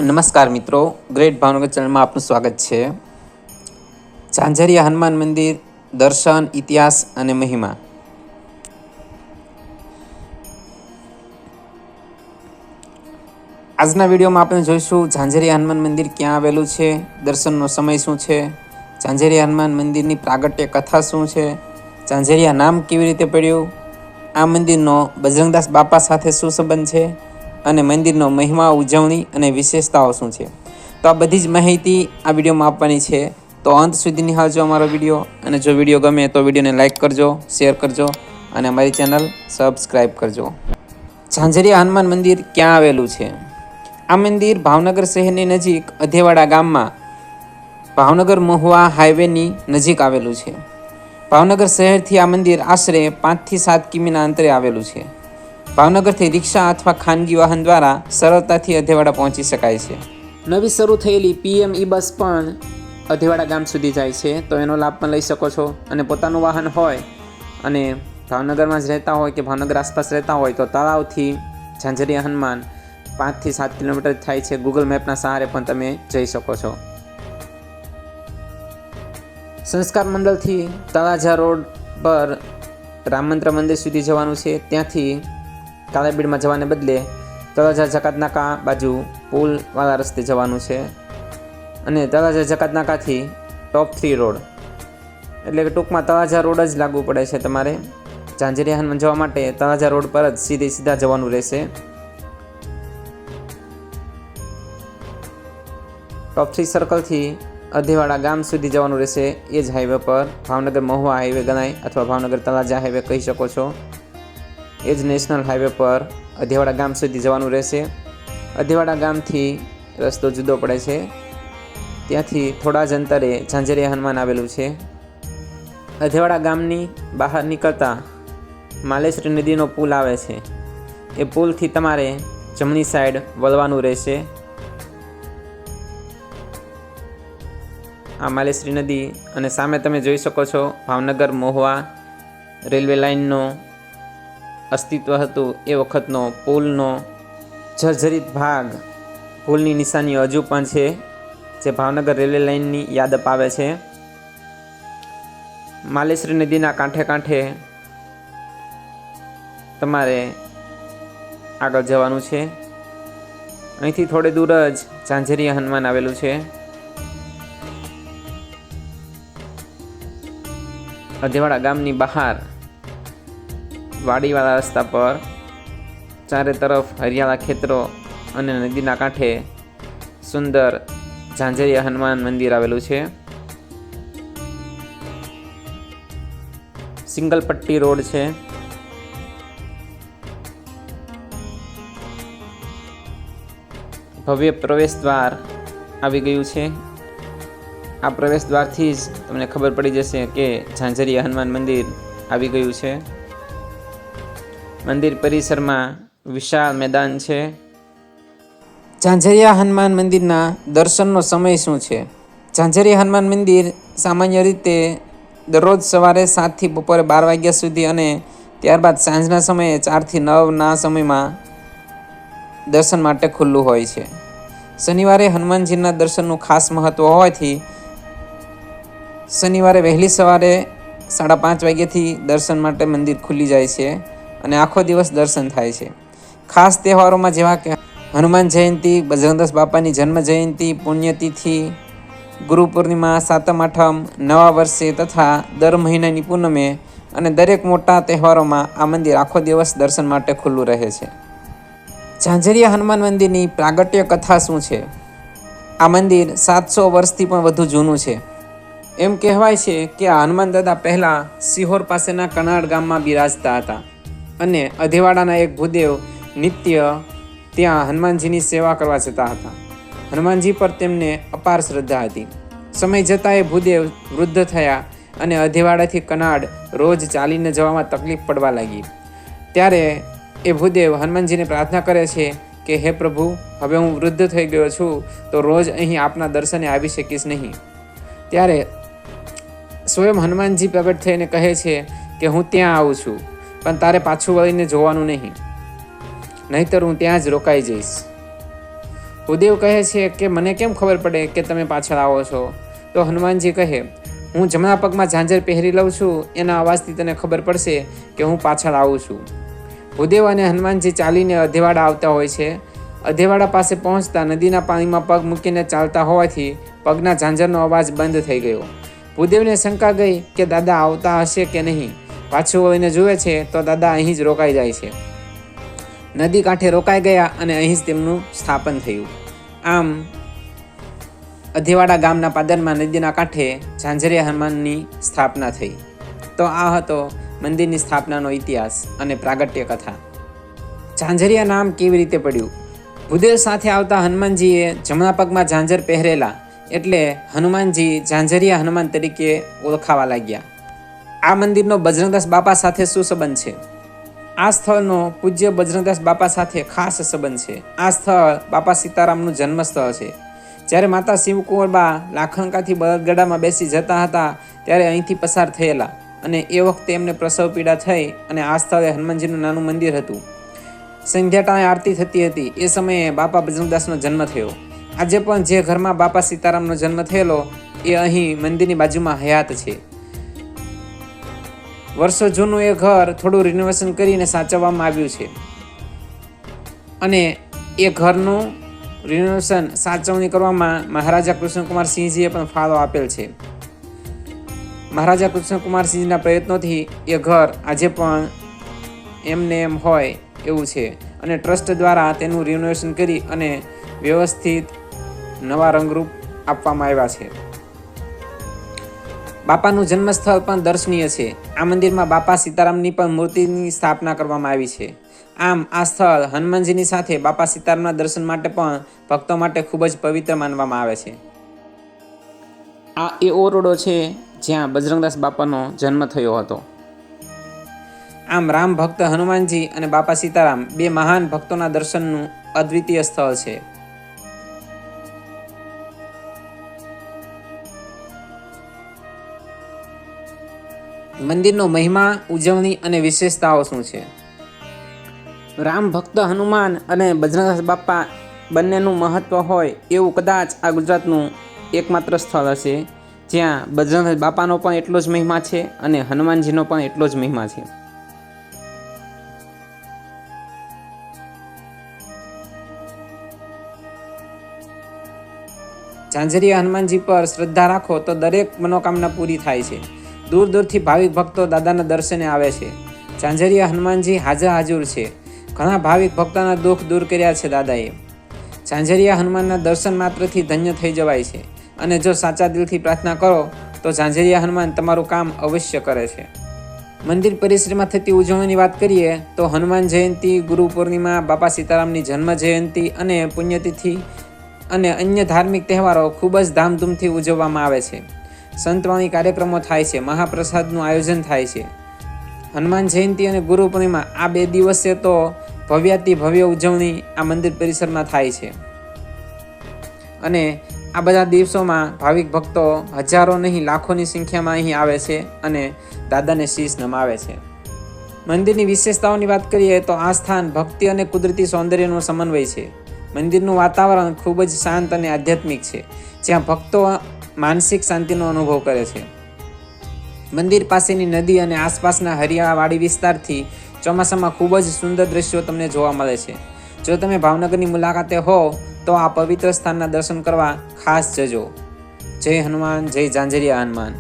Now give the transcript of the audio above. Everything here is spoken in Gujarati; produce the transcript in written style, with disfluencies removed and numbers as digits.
નમસ્કાર મિત્રો, ગ્રેટ ભાવનગર ચેનલમાં આપનું સ્વાગત છે। ઝાંઝરિયા હનુમાન મંદિર દર્શન, ઇતિહાસ અને મહિમા। આજના વિડીયોમાં આપણે જોઈશું ઝાંઝરિયા હનુમાન મંદિર ક્યાં આવેલું છે, દર્શનનો સમય શું છે, ઝાંઝરિયા હનુમાન મંદિરની પ્રાગટ્ય કથા શું છે, ઝાંઝરિયા નામ કેવી રીતે પડ્યું, આ મંદિરનો બજરંગદાસ બાપા સાથે શું સંબંધ છે અને મંદિરનો મહિમા, ઉજવણી અને વિશેષતાઓ શું છે। તો આ બધી જ માહિતી આ વિડીયોમાં આપવાની છે, તો અંત સુધી નિહાળજો અમારો વિડીયો। અને જો વિડીયો ગમે તો વિડીયોને લાઇક કરજો, શેર કરજો અને અમારી ચેનલ સબસ્ક્રાઈબ કરજો। ઝાંઝરિયા હનુમાન મંદિર ક્યાં આવેલું છે? આ મંદિર ભાવનગર શહેરની નજીક અધેવાડા ગામમાં ભાવનગર મહુવા હાઈવેની નજીક આવેલું છે। ભાવનગર શહેરથી આ મંદિર આશરે 5 થી 7 કિમીના અંતરે આવેલું છે। ભાવનગરથી રિક્ષા અથવા ખાનગી વાહન દ્વારા સરળતાથી અધેવાડા પહોંચી શકાય છે। નવી શરૂ થયેલી PM બસ પણ અધેવાડા ગામ સુધી જાય છે, તો એનો લાભ પણ લઈ શકો છો। અને પોતાનું વાહન હોય અને ભાવનગરમાં જ રહેતા હોય કે ભાવનગર આસપાસ રહેતા હોય તો તળાવથી ઝાંઝરિયા હનુમાન 5 થી 7 કિલોમીટર થાય છે। ગૂગલ મેપના સહારે પણ તમે જઈ શકો છો। સંસ્કાર મંડળથી તળાજા રોડ પર રામ મંત્ર મંદિર સુધી જવાનું છે। ત્યાંથી કાળાબીડમાં જવાને બદલે તળાજા જકાતનાકા બાજુ પુલવાળા રસ્તે જવાનું છે અને તળાજા જકાતનાકાથી ટોપ 3 રોડ એટલે કે ટૂંકમાં તળાજા રોડ જ લાગુ પડે છે તમારે। ઝાંઝરિયા હનુમાન જવા માટે તળાજા રોડ પર જ સીધા જવાનું રહેશે। ટોપ 3 સર્કલથી અધેવાડા ગામ સુધી જવાનું રહેશે। એ જ હાઈવે પર ભાવનગર મહુવા હાઈવે ગણાય અથવા ભાવનગર તળાજા હાઈવે કહી શકો છો। એ જ નેશનલ હાઈવે પર અધેવાડા ગામ સુધી જવાનું રહેશે। અધેવાડા ગામથી રસ્તો જુદો પડે છે, ત્યાંથી થોડા જ અંતરે ઝાંઝરિયા હનુમાન આવેલું છે। અધેવાડા ગામની બહાર નીકળતા માલેશ્રી નદીનો પુલ આવે છે, એ પુલથી તમારે જમણી સાઈડ વળવાનું રહેશે। આ માલેશ્રી નદી અને સામે તમે જોઈ શકો છો ભાવનગર મહુવા રેલવે લાઇનનો અસ્તિત્વ હતું એ વખતનો પુલનો જર્જરિત ભાગ, પુલની નિશાનીઓ હજુ પણ છે, જે ભાવનગર રેલવે લાઇનની યાદ અપાવે છે। માલેશ્રી નદીના કાંઠે કાંઠે તમારે આગળ જવાનું છે। અહીંથી થોડે દૂર જ ઝાંઝરિયા હનુમાન આવેલું છે। અધેવાડા ગામની બહાર વાડીવાળા રસ્તા પર ચારે તરફ હરિયાળા ખેતરો અને નદીના કાંઠે સુંદર ઝાંઝરિયા હનુમાન મંદિર આવેલું છે। સિંગલ પટ્ટી રોડ છે। ભવ્ય પ્રવેશ દ્વાર આવી ગયું છે। આ પ્રવેશ દ્વારથી જ તમને ખબર પડી જશે કે ઝાંઝરિયા હનુમાન મંદિર આવી ગયું છે। મંદિર પરિસરમાં વિશાળ મેદાન છે। ઝાંઝરિયા હનુમાન મંદિરના દર્શનનો સમય શું છે? ઝાંઝરિયા હનુમાન મંદિર સામાન્ય રીતે દરરોજ સવારે 7 થી બપોરે 12 વાગ્યા સુધી અને ત્યારબાદ સાંજના સમયે 4 થી 9ના સમયમાં દર્શન માટે ખુલ્લું હોય છે। શનિવારે હનુમાનજીના દર્શનનું ખાસ મહત્વ હોવાથી શનિવારે વહેલી સવારે 5:30 વાગ્યાથી દર્શન માટે મંદિર ખુલી જાય છે અને આખો દિવસ દર્શન થાય છે। ખાસ તહેવારોમાં જેવા કે હનુમાન જયંતિ, બજરંગદાસ બાપાની જન્મ જયંતિ, પુણ્યતિથિ, ગુરુ પૂર્ણિમા, સાતમ આઠમ, નવા વર્ષે તથા દર મહિનાની પૂનમે અને દરેક મોટા તહેવારોમાં આ મંદિર આખો દિવસ દર્શન માટે ખુલ્લું રહે છે। ઝાંઝરિયા હનુમાન મંદિરની પ્રાગટ્ય કથા શું છે? આ મંદિર 700 વર્ષથી પણ વધુ જૂનું છે। એમ કહેવાય છે કે આ હનુમાન દાદા પહેલાં સિહોર પાસેના કનાડ ગામમાં બિરાજતા હતા અને અધેવાડાના એક ભૂદેવ નિત્ય ત્યાં હનુમાનજીની સેવા કરવા જતા હતા। હનુમાનજી પર તેમને અપાર શ્રદ્ધા હતી। સમય જતાં એ ભૂદેવ વૃદ્ધ થયા અને અધેવાડાથી કનાડ રોજ ચાલીને જવામાં તકલીફ પડવા લાગી। ત્યારે એ ભૂદેવ હનુમાનજીને પ્રાર્થના કરે છે કે હે પ્રભુ, હવે હું વૃદ્ધ થઈ ગયો છું તો રોજ અહીં આપના દર્શને આવી શકીશ નહીં। ત્યારે સ્વયં હનુમાનજી પ્રગટ થઈને કહે છે કે હું ત્યાં આવું છું, પણ તારે પાછું વળીને જોવાનું નહીં, નહીંતર હું ત્યાં જ રોકાઈ જઈશ। ભૂદેવ કહે છે કે મને કેમ ખબર પડે કે તમે પાછળ આવો છો? તો હનુમાનજી કહે, હું જમણા પગમાં ઝાંઝર પહેરી લઉં છું, એના અવાજથી તને ખબર પડશે કે હું પાછળ આવું છું. ભૂદેવ અને હનુમાનજી ચાલીને અધેવાડા આવતા હોય છે. અધેવાડા પાસે પહોંચતા નદીના પાણીમાં પગ મૂકીને ચાલતા હોવાથી પગના ઝાંઝરનો અવાજ બંધ થઈ ગયો. ભૂદેવને શંકા ગઈ કે દાદા આવતા હશે કે નહીં. પાછું વળીને જુએ છે તો દાદા અહીં જ રોકાઈ જાય છે. નદી કાંઠે રોકાઈ ગયા અને અહીં જ તેમનું સ્થાપન થયું. આમ અધેવાડા ગામના પાદરમાં નદીના કાંઠે ઝાંઝરિયા હનુમાનની સ્થાપના થઈ. તો આ હતો મંદિરની સ્થાપનાનો ઇતિહાસ અને પ્રાગટ્ય કથા. ઝાંઝરિયા નામ કેવી રીતે પડ્યું? ભૂદેવ સાથે આવતા હનુમાનજીએ જમણા પગમાં ઝાંઝર પહેરેલા એટલે હનુમાનજી ઝાંઝરિયા હનુમાન તરીકે ઓળખાવા લાગ્યા. આ મંદિરનો બજરંગદાસ બાપા સાથે શું સંબંધ છે? આ સ્થળનો પૂજ્ય બજરંગદાસ બાપા સાથે ખાસ સંબંધ છે. આ સ્થળ બાપા સીતારામનું જન્મસ્થળ છે. જ્યારે માતા શિવકુંવરબા લાખણકાથી બળદગાડામાં બેસી જતા હતા ત્યારે અહીંથી પસાર થયેલા અને એ વખતે એમને પ્રસવ પીડા થઈ અને આ સ્થળે હનુમાનજીનું નાનું મંદિર હતું. સંધ્યા ટાણે આરતી થતી હતી. એ સમયે બાપા બજરંગદાસનો જન્મ થયો. આજે પણ જે ઘરમાં બાપા સીતારામનો જન્મ થયેલો એ અહીં મંદિરની બાજુમાં હયાત છે. વર્ષો જૂનું એ ઘર થોડું રિનોવેશન કરીને સાચવવામાં આવ્યું છે અને એ ઘરનું રિનોવેશન સાચવણી કરવામાં મહારાજા કૃષ્ણકુમાર સિંહજીએ પણ ફાળો આપેલ છે. મહારાજા કૃષ્ણકુમાર સિંહના પ્રયત્નોથી એ ઘર આજે પણ એમને એમ હોય એવું છે અને ટ્રસ્ટ દ્વારા તેનું રિનોવેશન કરી અને વ્યવસ્થિત નવા રંગરૂપ આપવામાં આવ્યા છે. બાપાનું જન્મસ્થળ પણ દર્શનીય છે. આ મંદિરમાં બાપા સીતારામની પણ મૂર્તિની સ્થાપના કરવામાં આવી છે. આમ આ સ્થળ હનુમાનજીની સાથે બાપા સીતારામના દર્શન માટે પણ ભક્તો માટે ખૂબ જ પવિત્ર માનવામાં આવે છે. આ એ ઓરડો છે જ્યાં બજરંગદાસ બાપાનો જન્મ થયો હતો. આમ રામ ભક્ત હનુમાનજી અને બાપા સીતારામ બે મહાન ભક્તોના દર્શનનું અદ્વિતીય સ્થળ છે. મંદિરનો મહિમા, ઉજવણી અને વિશેષતાઓ શું છે? રામ ભક્ત હનુમાન અને બજરંગદાસ બાપા બંનેનું મહત્વ હોય એવું કદાચ આ ગુજરાતનું એકમાત્ર સ્થળ હશે જ્યાં બજરંગદાસ બાપાનો પણ એટલો જ મહિમા છે અને હનુમાનજીનો પણ એટલો જ મહિમા છે. ઝાંઝરિયા હનુમાનજી પર શ્રદ્ધા રાખો તો દરેક મનોકામના પૂરી થાય છે. દૂર દૂરથી ભાવિક ભક્તો દાદાના દર્શને આવે છે. ઝાંઝરિયા હનુમાનજી હાજર છે. ઘણા ભાવિક ભક્તોના દુઃખ દૂર કર્યા છે દાદાએ. ઝાંઝરિયા હનુમાનના દર્શન માત્રથી ધન્ય થઈ જવાય છે અને જો સાચા દિલથી પ્રાર્થના કરો તો ઝાંઝરિયા હનુમાન તમારું કામ અવશ્ય કરે છે. મંદિર પરિસરમાં થતી ઉજવણીની વાત કરીએ તો હનુમાન જયંતિ, ગુરુ પૂર્ણિમા, બાપા સીતારામની જન્મ જયંતિ અને પુણ્યતિથિ અને અન્ય ધાર્મિક તહેવારો ખૂબ જ ધામધૂમથી ઉજવવામાં આવે છે. સંતવાણી કાર્યક્રમો થાય છે. મહાપ્રસાદનું આયોજન થાય છે. હનુમાન જયંતિ અને ગુરુ પૂર્ણિમા આ 2 દિવસે તો ભવ્યાતિ ભવ્ય ઉજવણી આ મંદિર પરિસરમાં થાય છે અને આ બધા દિવસોમાં ભાવિક ભક્તો હજારો નહીં લાખોની સંખ્યામાં અહીં આવે છે અને દાદાને શીશ નમાવે છે. મંદિરની વિશેષતાઓની વાત કરીએ તો આ સ્થાન ભક્તિ અને કુદરતી સૌંદર્યનો સમન્વય છે. મંદિરનું વાતાવરણ ખૂબ જ શાંત અને આધ્યાત્મિક છે જ્યાં ભક્તો માનસિક શાંતિનો અનુભવ કરે છે. મંદિર પાસેની નદી અને આસપાસના હરિયાવાળી વિસ્તારથી ચોમાસામાં ખૂબ જ સુંદર દ્રશ્યો તમને જોવા મળે છે. જો તમે ભાવનગરની મુલાકાતે હો તો આ પવિત્ર સ્થાનના દર્શન કરવા ખાસ જજો. જય હનુમાન, જય ઝાંઝરિયા હનુમાન.